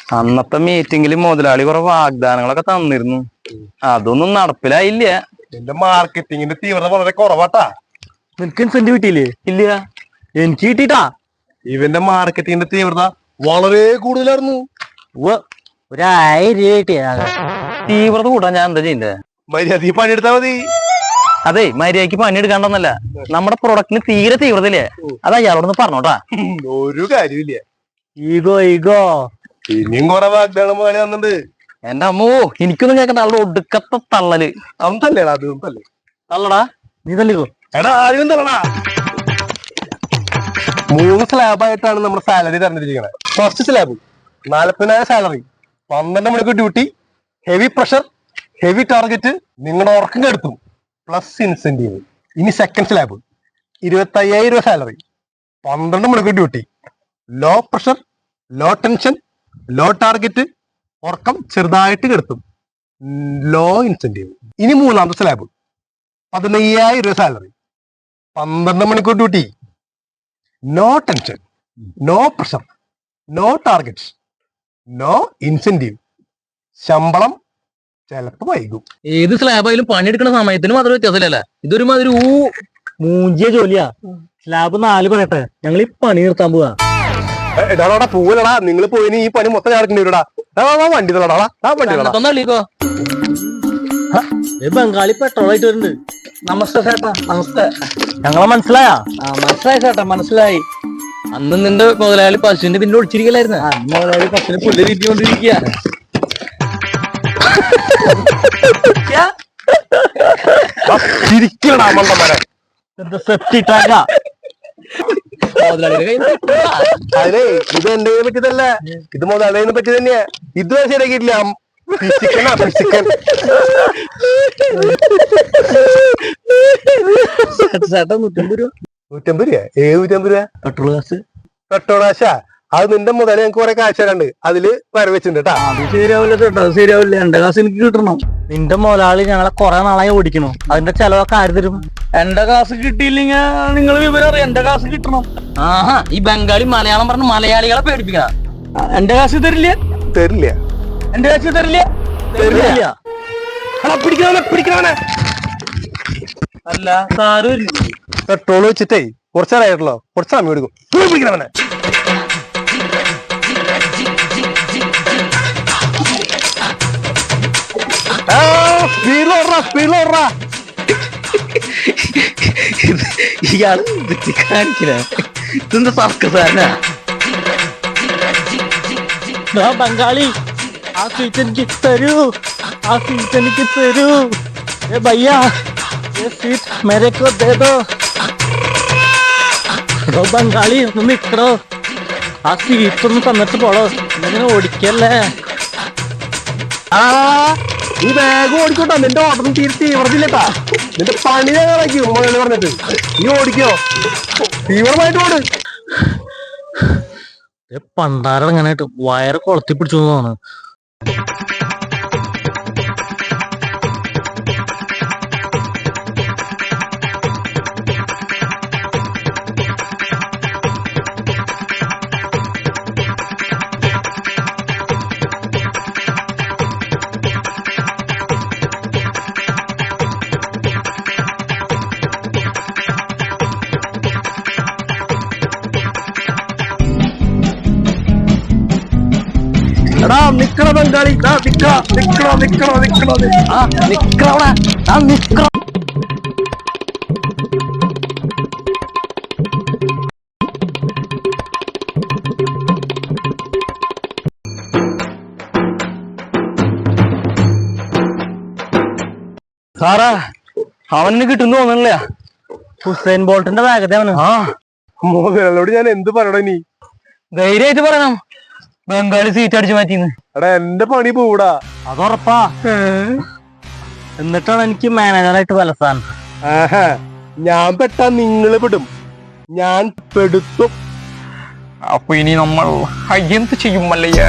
അന്നത്തെ മീറ്റിംഗിൽ മുതലാളി കുറെ വാഗ്ദാനങ്ങളൊക്കെ തന്നിരുന്നു. അതൊന്നും നടപ്പിലായില്ല. എന്റെ മാർക്കറ്റിങ്ങിന്റെ തീവ്രത വളരെ കുറവാട്ടാ. നിനക്ക് ഇൻസെന്റീവ് കിട്ടിയില്ലേ? ഇല്ല, എനിക്ക് കിട്ടിട്ടാ. ഇവന്റെ മാർക്കറ്റിങ്ങിന്റെ തീവ്രത വളരെ കൂടുതലായിരുന്നു. 1000 രൂപ കിട്ടിയ തീവ്രത കൂട്ടാൻ ഞാൻ എന്താ ചെയ്യണ്ടേ? മര്യാദ പണിയെടുത്താ മതി. അതെ, മര്യാദക്ക് പണിയെടുക്കാണ്ടൊന്നല്ല, നമ്മുടെ പ്രൊഡക്റ്റിന് തീരെ തീവ്രതയില്ലേ. അത് അയാളോടൊന്ന് പറഞ്ഞോട്ടാ. ഒരു കാര്യമില്ല. ഈഗോ ഇനിയും കുറെ വാഗ്ദാനം പോലെ തന്നിട്ടുണ്ട്. എന്റെ അമ്മോ, എനിക്കൊന്നും കേൾക്കണ്ട. അവളുടെ ഒടുക്കത്തെ തള്ളല്. അവൻ തല്ലേടാ, അത് തല്ലേ. തള്ളടാ, നീ തല്ലിക്കോ. എടാ ആദ്യം തള്ളടാ. 3 സ്ലാബായിട്ടാണ് നമ്മുടെ സാലറി തരഞ്ഞിരിക്കുന്നത്. ഫസ്റ്റ് സ്ലാബ് 40,000 സാലറി, 12 മണിക്കൂർ duty, heavy pressure, heavy target, നിങ്ങളുടെ ഉറക്കം കെടുത്തും, പ്ലസ് ഇൻസെന്റീവ്. ഇനി സെക്കൻഡ് സ്ലാബ് 25,000 രൂപ സാലറി, 12 മണിക്കൂർ duty, low pressure, low tension, low target, ഉറക്കം ചെറുതായിട്ട് കെടുത്തും, ലോ ഇൻസെന്റീവ്. ഇനി മൂന്നാമത്തെ സ്ലാബ് 15,000 രൂപ സാലറി, 12 മണിക്കൂർ duty, no tension, no pressure, no targets, no incentive. ശമ്പളം ചിലപ്പോ വൈകും. ഏത് സ്ലാബായാലും പണിയെടുക്കുന്ന സമയത്തിന് മാത്രം വ്യത്യാസമില്ലല്ലേ. ഇതൊരുമാതിരി മൂഞ്ചിയ ജോലിയാ. സ്ലാബ് 4 പറയട്ടെ, ഞങ്ങൾ ഈ പണി നിർത്താൻ പോവാ. എടാടാ പോവലടാ, നിങ്ങൾ പോയിന് ഈ പണി മൊത്തം നടക്കേണ്ടി വരൂടാ. വണ്ടി തള്ളടാ. ബംഗാളി പെട്രോൾ ആയിട്ട് വരുന്നുണ്ട്. നമസ്തേ ചേട്ടാ. നമസ്തേ. ഞങ്ങളെ മനസ്സിലായാ? മനസ്സിലായി ചേട്ടാ, മനസ്സിലായി. അന്ന് നിന്റെ മുതലാളി പശുവിന്റെ പിന്നെ ഒളിച്ചിരിക്കലായിരുന്നു. മുതലാളി പശുവിന് പുല്ല് തീറ്റിക്കൊണ്ടിരിക്കുക. അതെ, ഇത് എന്റെ കയ്യെ പറ്റിയതല്ല, ഇത് മുതലാളിയെ പറ്റി തന്നെയാ. ഇതുവരെ ശരിയാക്കിയിട്ടില്ല. ചേട്ടാ 150 രൂപ. 150 രൂപ? ഏത് 150 രൂപ? പെട്രോൾ കാശ്. പെട്രോൾ കാശാ? അത് നിന്റെ മുതലേ ഞങ്ങൾക്ക് കുറെ കാശ് തരാണ്ട്, അതില് വരവെച്ചിട്ടുണ്ട് കേട്ടാ. അത് ശരിയാവില്ല ചേട്ടാ, അത് ശരിയാവില്ല. എന്റെ കാശ് എനിക്ക് കിട്ടണം. നിന്റെ മുതലാളി ഞങ്ങളെ കുറെ നാളായി ഓടിക്കണു. അതിന്റെ ചെലവൊക്കെ ആര് തരും? എന്റെ കാശ് കിട്ടിയില്ലെങ്കിൽ നിങ്ങൾ വിവരം അറിയാം. എന്റെ കാശ് കിട്ടണം. ആഹാ, ഈ ബംഗാളി മലയാളം പറഞ്ഞ് മലയാളികളെ പേടിപ്പിക്കണം. എന്റെ കാശ് തരില്ല. തരില്ല. എന്റെ കാശ് തരില്ല. തരില്ല. പിടിക്കണവനെ. അല്ല സാറ് പെട്രോൾ വെച്ചിട്ടേ കുറച്ചേരായിട്ടുള്ളോ, കുറച്ച് സമയം എടുക്കും. പിടിക്കണവനെ. ഇയാള് കാണിക്കണ ഇതെന്താ സർക്കസാരനാ? ബംഗാളി, ആ സീറ്റ് എനിക്ക് തരൂ. ആ സീറ്റ് എനിക്ക് തരൂ. ഏ ഭയ്യാ, ये सीट मेरे को दे दो. ബംഗാളി ഒന്ന് നിക്കടോ. ആ സീറ്റ് ഒന്ന് തന്നിട്ട് പോടോ. ഇങ്ങനെ ഓടിക്കല്ലേ. ഈ വേഗം ഓടിക്കോട്ടോ, നിന്റെ ഓട്ടം തീവ്രത്തില്ലേട്ടാ. നിന്റെ പണി ഞങ്ങളായിരിക്കും മുതലാളി പറഞ്ഞിട്ട്. നീ ഓടിക്കോ, തീവ്രമായിട്ട് ഓട്. പണ്ടാരം എങ്ങനെയായിട്ട് വയറ് കൊളത്തി പിടിച്ചു തോന്നുന്നു. നിക്കണ ബംഗാളി, നിക്കണോ. സാറാ, അവന് കിട്ടുന്നു തോന്നണില്ല. ഹുസൈൻ ബോൾട്ടിന്റെ വേഗത അവന്. മുതലാളിയോട് ഞാൻ എന്ത് പറയണോ? നീ ധൈര്യമായിട്ട് പറയണം. ബംഗാളി സീറ്റ് അടിച്ചു മാറ്റിന്ന്. എടാ എന്റെ പണി പോടാ. അതുറപ്പാ. എന്നിട്ടാണ് എനിക്ക് മാനേജറായിട്ട് വലസാൻ. ഞാൻ പെട്ടാ നിങ്ങള് പെടും, ഞാൻ പെടുത്തും. അപ്പൊ ഇനി നമ്മൾ എന്ത് ചെയ്യും മല്ലയ്യ?